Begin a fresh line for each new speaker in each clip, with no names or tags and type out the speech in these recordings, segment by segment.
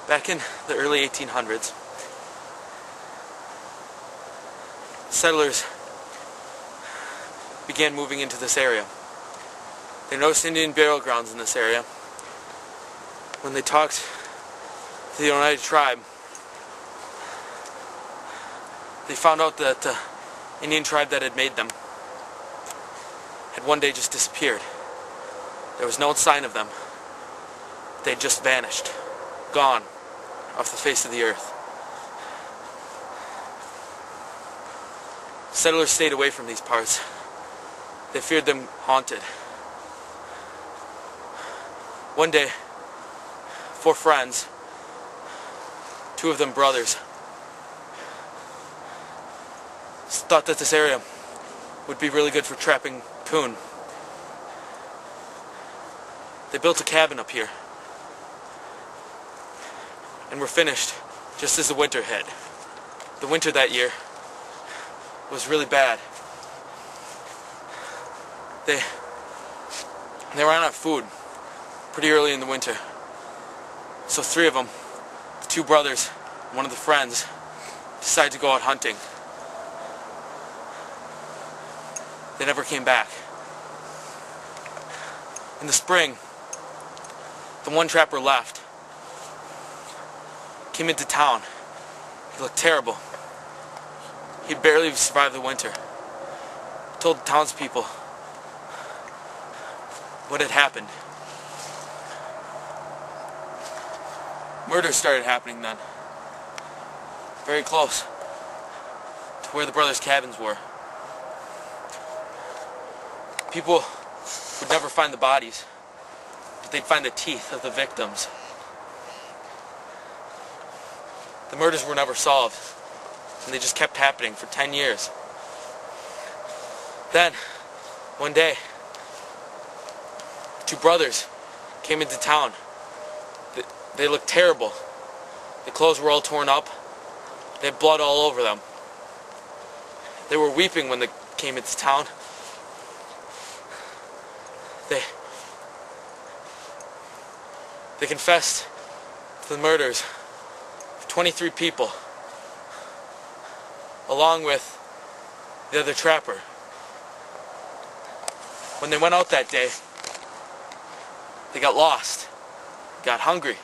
Back in the early 1800s, settlers began moving into this area. They noticed Indian burial grounds in this area. When they talked to the Oneida tribe, they found out that the Indian tribe that had made them had one day just disappeared. There was no sign of them. They'd just vanished, gone off the face of the earth. Settlers stayed away from these parts. They feared them haunted. One day, 4 friends, 2 of them brothers, thought that this area would be really good for trapping coon. They built a cabin up here and were finished just as the winter hit. The winter that year was really bad. They ran out of food pretty early in the winter. So 3 of them, the 2 brothers, and one of the friends, decided to go out hunting. They never came back. In the spring, the one trapper left, came into town. He looked terrible. He'd barely survived the winter. He told the townspeople what had happened. Murders started happening then. Very close to where the brothers' cabins were. People would never find the bodies, but they'd find the teeth of the victims. The murders were never solved, and they just kept happening for 10 years. Then, one day, 2 brothers came into town. They looked terrible. The clothes were all torn up. They had blood all over them. They were weeping when they came into town. They confessed to the murders of 23 people, along with the other trapper. When they went out that day, they got lost, got hungry.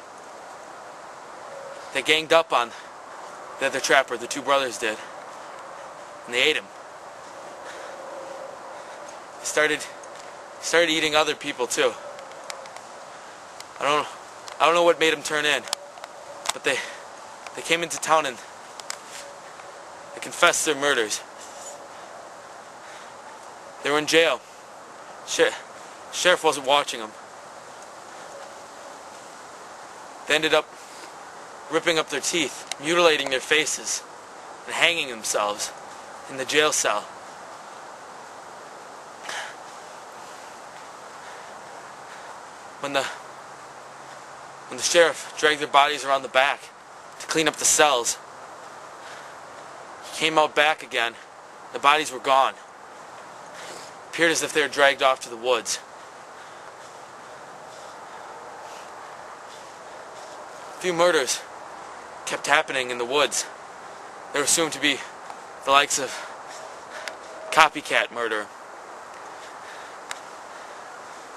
They ganged up on the other trapper, the 2 brothers did, and they ate him. They started eating other people too. I don't know what made them turn in, but they came into town and they confessed their murders. They were in jail. Sheriff wasn't watching them. They ended up ripping up their teeth, mutilating their faces, and hanging themselves in the jail cell. When the sheriff dragged their bodies around the back to clean up the cells, he came out back again. The bodies were gone. It appeared as if they were dragged off to the woods. A few murders kept happening in the woods. They were assumed to be the likes of copycat murder.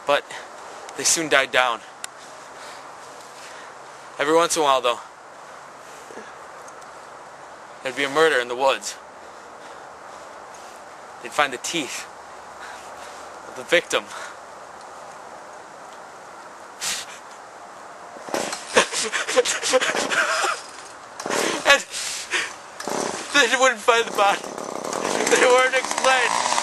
But they soon died down. Every once in a while, though, there'd be a murder in the woods. They'd find the teeth of the victim. And they wouldn't find the body. They weren't explained.